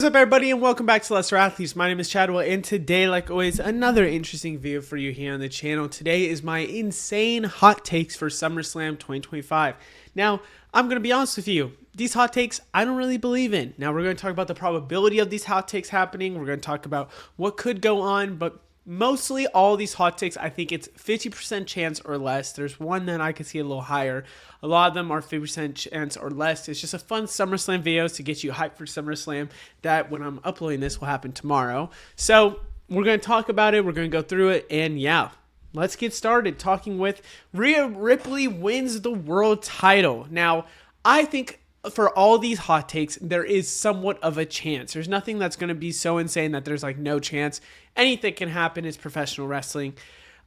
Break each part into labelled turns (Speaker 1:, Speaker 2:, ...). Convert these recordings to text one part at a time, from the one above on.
Speaker 1: What's up, everybody, and welcome back to Lesser Athletes. My name is Chadwell, and today, like always, another interesting video for you here on the channel. Today is my insane hot takes for SummerSlam 2025. Now, I'm going to be honest with you. These hot takes, I don't really believe in. Now, we're going to talk about the probability of these hot takes happening. We're going to talk about what could go on, but mostly all these hot takes, I think it's 50% chance or less. There's one that I could see a little higher. A lot of them are 50% chance or less. It's just a fun SummerSlam video to get you hyped for SummerSlam that when I'm uploading this will happen tomorrow. So we're going to talk about it. We're going to go through it. And yeah, let's get started talking with Rhea Ripley wins the world title. Now, I think for all these hot takes, there is somewhat of a chance. There's nothing that's going to be so insane that there's like no chance. Anything can happen. It's professional wrestling.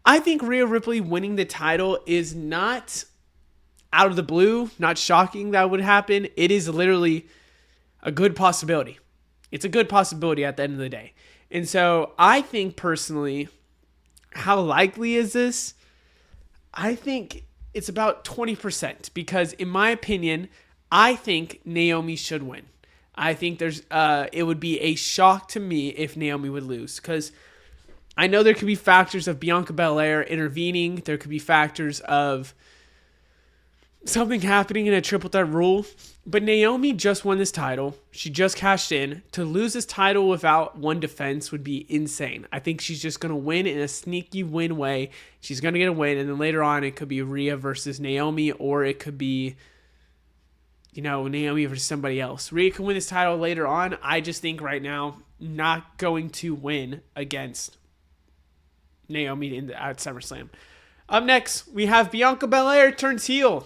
Speaker 1: I think Rhea Ripley winning the title is not out of the blue, not shocking that would happen. It is literally a good possibility. It's a good possibility at the end of the day. And so I think personally, how likely is this? I think it's about 20% because in my opinion, I think Naomi should win. I think it would be a shock to me if Naomi would lose because I know there could be factors of Bianca Belair intervening. There could be factors of something happening in a triple threat rule. But Naomi just won this title. She just cashed in. To lose this title without one defense would be insane. I think she's just going to win in a sneaky win way. She's going to get a win. And then later on, it could be Rhea versus Naomi, or it could be Naomi versus somebody else. Rhea can win this title later on. I just think right now, not going to win against Naomi at SummerSlam. Up next, we have Bianca Belair turns heel.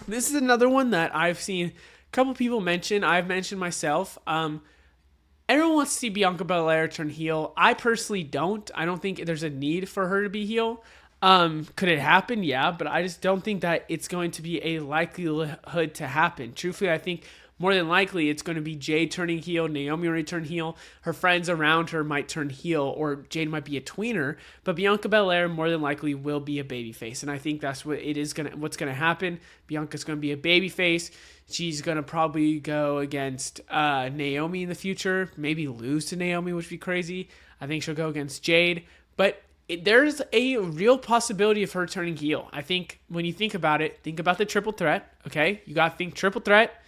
Speaker 1: This is another one that I've seen a couple people mention. I've mentioned myself. Everyone wants to see Bianca Belair turn heel. I personally don't. I don't think there's a need for her to be heel. Could it happen? Yeah, but I just don't think that it's going to be a likelihood to happen. Truthfully, I think more than likely it's going to be Jade turning heel, Naomi will turn heel, her friends around her might turn heel, or Jade might be a tweener, but Bianca Belair more than likely will be a babyface, and I think that's what's going to happen. Bianca's going to be a babyface. She's going to probably go against Naomi in the future, maybe lose to Naomi, which would be crazy. I think she'll go against Jade, but there's a real possibility of her turning heel. I think when you think about it, think about the triple threat, okay? You got to think triple threat.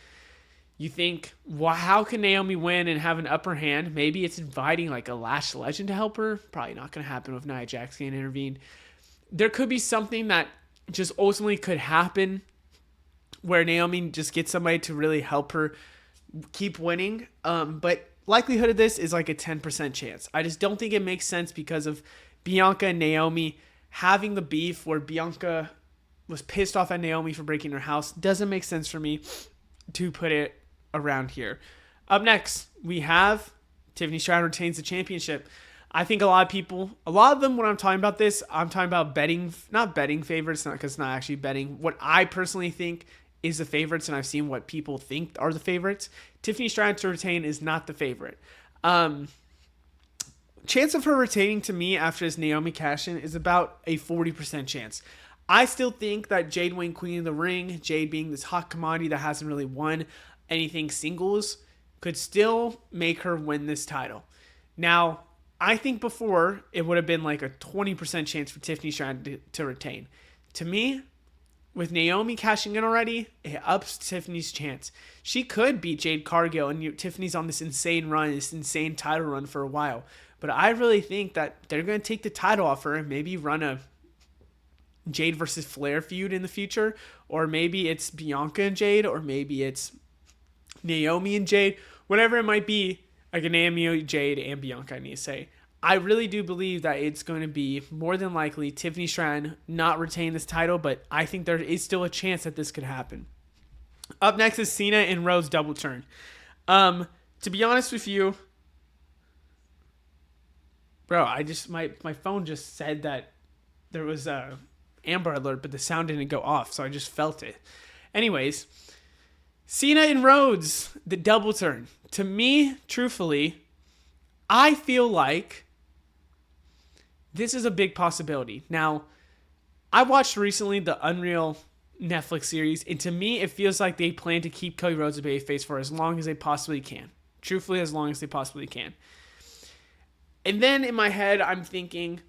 Speaker 1: You think, well, how can Naomi win and have an upper hand? Maybe it's inviting like a Lash Legend to help her. Probably not going to happen with Nia Jax getting intervened. There could be something that just ultimately could happen where Naomi just gets somebody to really help her keep winning. But likelihood of this is like a 10% chance. I just don't think it makes sense because of Bianca and Naomi having the beef where Bianca was pissed off at Naomi for breaking her house. Doesn't make sense for me to put it around here. Up next, we have Tiffany Stratton retains the championship. I think a lot of them, when I'm talking about this, I'm talking about not betting favorites, not because it's not actually betting. What I personally think is the favorites, and I've seen what people think are the favorites. Tiffany Stratton to retain is not the favorite. Chance of her retaining to me after this Naomi cash-in is about a 40% chance. I still think that Jade winning Queen of the Ring, Jade being this hot commodity that hasn't really won anything singles, could still make her win this title. Now, I think before it would have been like a 20% chance for Tiffany Stratton to retain. To me, with Naomi cashing in already, it ups Tiffany's chance. She could beat Jade Cargill, and Tiffany's on this insane run, this insane title run for a while. But I really think that they're going to take the title off her and maybe run a Jade versus Flair feud in the future. Or maybe it's Bianca and Jade, or maybe it's Naomi and Jade. Whatever it might be, like a Naomi, Jade, and Bianca, I need to say. I really do believe that it's going to be more than likely Tiffany Stratton not retain this title, but I think there is still a chance that this could happen. Up next is Cena and Rhodes double turn. To be honest with you, bro, my phone just said that there was a Amber Alert, but the sound didn't go off, so I just felt it. Anyways, Cena and Rhodes, the double turn. To me, truthfully, I feel like this is a big possibility. Now, I watched recently the Unreal Netflix series, and to me, it feels like they plan to keep Cody Rhodes a babyface for as long as they possibly can. Truthfully, as long as they possibly can. And then in my head, I'm thinking,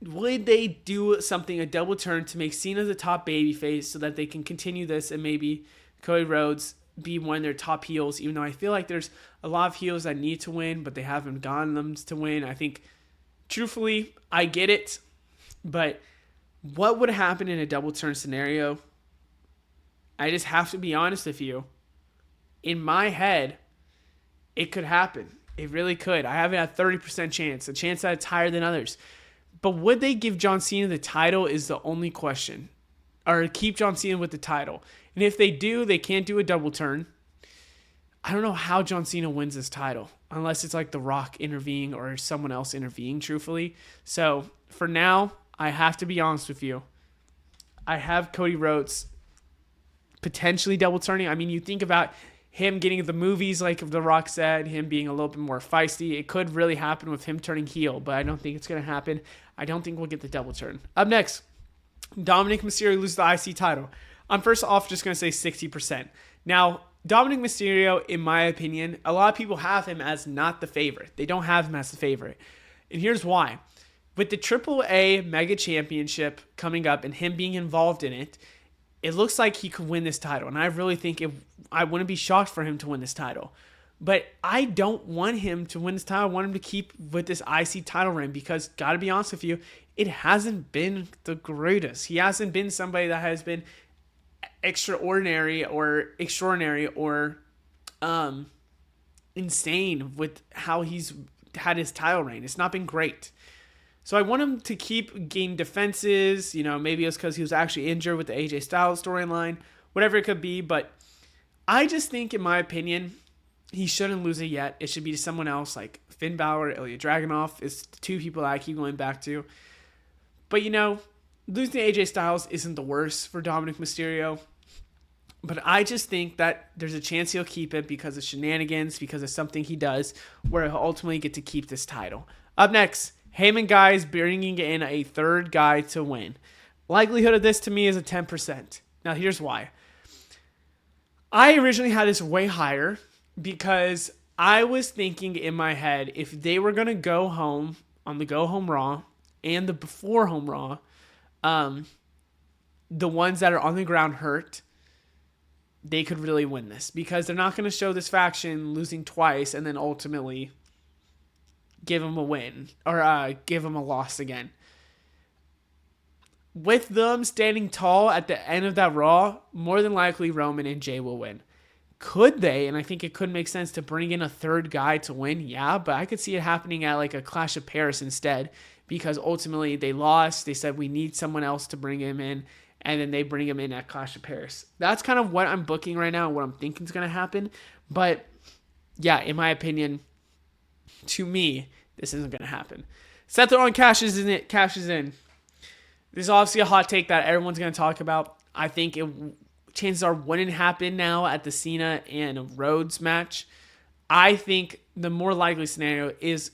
Speaker 1: would they do something, a double turn, to make Cena the top babyface so that they can continue this and maybe Cody Rhodes be one of their top heels, even though I feel like there's a lot of heels that need to win, but they haven't gotten them to win. I think, truthfully, I get it, but what would happen in a double turn scenario? I just have to be honest with you. In my head, it could happen. It really could. I have it at 30% chance, a chance that it's higher than others. But would they give John Cena the title is the only question. Or keep John Cena with the title. And if they do, they can't do a double turn. I don't know how John Cena wins this title. Unless it's like The Rock intervening or someone else intervening, truthfully. So, for now, I have to be honest with you. I have Cody Rhodes potentially double turning. I mean, you think about him getting the movies, like The Rock said, him being a little bit more feisty. It could really happen with him turning heel, but I don't think it's going to happen. I don't think we'll get the double turn. Up next, Dominic Mysterio loses the IC title. I'm first off just going to say 60%. Now, Dominic Mysterio, in my opinion, a lot of people have him as not the favorite. They don't have him as the favorite. And here's why. With the AAA Mega Championship coming up and him being involved in it, it looks like he could win this title. And I really think I wouldn't be shocked for him to win this title. But I don't want him to win this title. I want him to keep with this IC title reign because, gotta be honest with you, it hasn't been the greatest. He hasn't been somebody that has been extraordinary or insane with how he's had his title reign. It's not been great. So I want him to keep gain defenses. Maybe it's because he was actually injured with the AJ Styles storyline, whatever it could be. But I just think, in my opinion, he shouldn't lose it yet. It should be to someone else like Finn Balor, Ilya Dragunov. It's the two people that I keep going back to. But, losing to AJ Styles isn't the worst for Dominic Mysterio. But I just think that there's a chance he'll keep it because of shenanigans, because of something he does, where he'll ultimately get to keep this title. Up next, Heyman guys bringing in a third guy to win. Likelihood of this to me is a 10%. Now, here's why. I originally had this way higher because I was thinking in my head, if they were going to go home on the Go Home Raw and the Before Home Raw, the ones that are on the ground hurt, they could really win this because they're not going to show this faction losing twice and then ultimately give them a win or give them a loss again. With them standing tall at the end of that Raw, more than likely Roman and Jay will win. Could they? And I think it could make sense to bring in a third guy to win. Yeah, but I could see it happening at like a Clash of Paris instead because ultimately they lost. They said we need someone else to bring him in, and then they bring him in at Clash of Paris. That's kind of what I'm booking right now, what I'm thinking is going to happen. But yeah, in my opinion, to me, this isn't going to happen. Seth Rollins cashes in. This is obviously a hot take that everyone's going to talk about. I think chances are wouldn't happen now at the Cena and Rhodes match. I think the more likely scenario is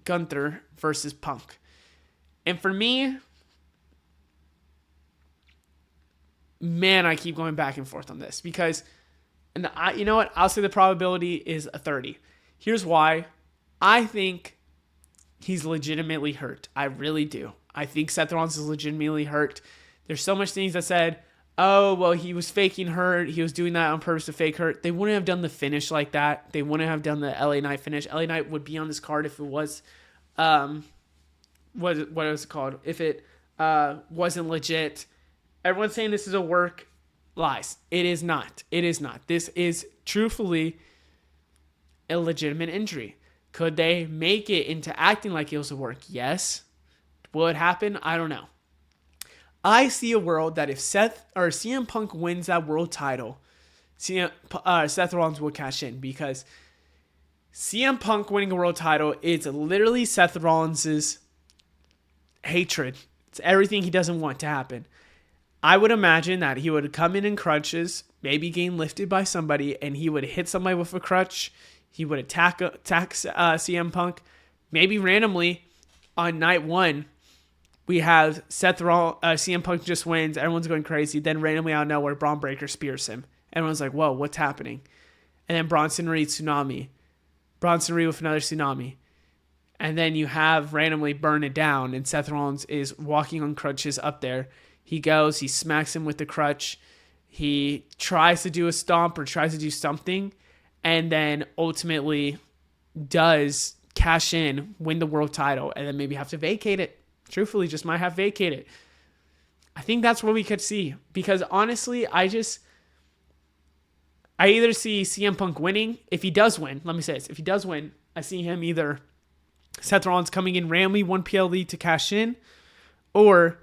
Speaker 1: Gunther versus Punk. And for me, man, I keep going back and forth on this because, you know what? I'll say the probability is a 30. Here's why. I think he's legitimately hurt. I really do. I think Seth Rollins is legitimately hurt. There's so much things that said, oh, well, he was faking hurt. He was doing that on purpose to fake hurt. They wouldn't have done the finish like that. They wouldn't have done the LA Knight finish. LA Knight would be on this card if it was, what is it called? If it wasn't legit. Everyone's saying this is a work. Lies. It is not. It is not. This is truthfully a legitimate injury. Could they make it into acting like it was a work? Yes. Will it happen? I don't know. I see a world that if CM Punk wins that world title, Seth Rollins will cash in because CM Punk winning a world title is literally Seth Rollins' hatred. It's everything he doesn't want to happen. I would imagine that he would come in crutches, maybe getting lifted by somebody, and he would hit somebody with a crutch. He would attack CM Punk. Maybe randomly on night one, we have CM Punk just wins. Everyone's going crazy. Then randomly out of nowhere, Braun Breaker spears him. Everyone's like, whoa, what's happening? and then Bronson Reed tsunami. Bronson Reed with another tsunami. And then you have randomly burn it down, and Seth Rollins is walking on crutches up there. He goes, he smacks him with the crutch. He tries to do a stomp or tries to do something, and then ultimately does cash in, win the world title, and then maybe have to vacate it. Truthfully, just might have vacated. I think that's what we could see. Because honestly, I either see CM Punk winning. If he does win, let me say this. If he does win, I see him either Seth Rollins coming in randomly 1 PLE to cash in, or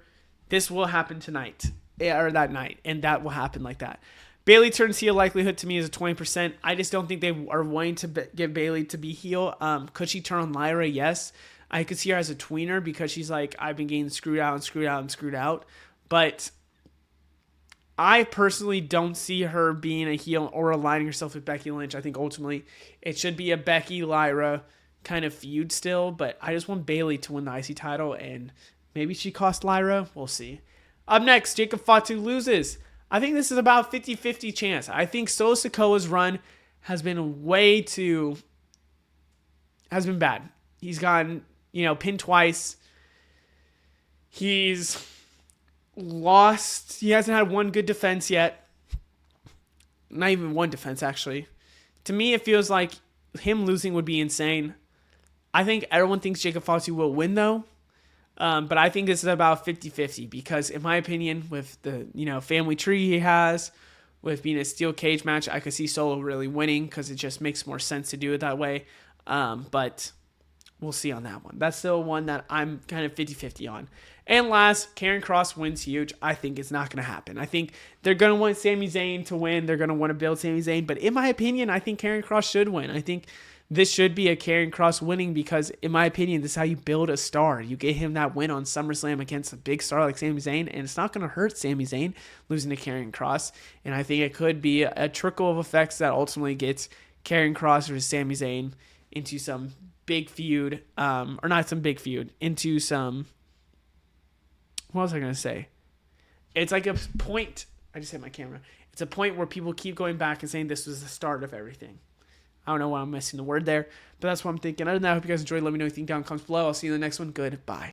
Speaker 1: this will happen tonight or that night, and that will happen like that. Bayley turns heel likelihood to me is a 20%. I just don't think they are willing to get Bayley to be heel. Could she turn on Lyra? Yes. I could see her as a tweener because she's like, I've been getting screwed out. But I personally don't see her being a heel or aligning herself with Becky Lynch. I think ultimately it should be a Becky-Lyra kind of feud still, but I just want Bayley to win the IC title, and maybe she cost Lyra. We'll see. Up next, Jacob Fatu loses. I think this is about 50-50 chance. I think Solo Sikoa's run has been bad. He's gotten, pinned twice. He's lost. He hasn't had one good defense yet. Not even one defense, actually. To me, it feels like him losing would be insane. I think everyone thinks Jacob Fatu will win, though. But I think this is about 50-50 because, in my opinion, with the family tree he has, with being a steel cage match, I could see Solo really winning because it just makes more sense to do it that way. But we'll see on that one. That's still one that I'm kind of 50-50 on. And last, Karrion Kross wins huge. I think it's not going to happen. I think they're going to want Sami Zayn to win. They're going to want to build Sami Zayn. But in my opinion, I think Karrion Kross should win. I think this should be a Karrion Kross winning because, in my opinion, this is how you build a star. You get him that win on SummerSlam against a big star like Sami Zayn, and it's not going to hurt Sami Zayn losing to Karrion Kross. And I think it could be a trickle of effects that ultimately gets Karrion Kross versus Sami Zayn into some big feud, or not some big feud, into some... What was I going to say? It's like a point... I just hit my camera. It's a point where people keep going back and saying this was the start of everything. I don't know why I'm missing the word there, but that's what I'm thinking. Other than that, I hope you guys enjoyed. Let me know what you think down in the comments below. I'll see you in the next one. Goodbye.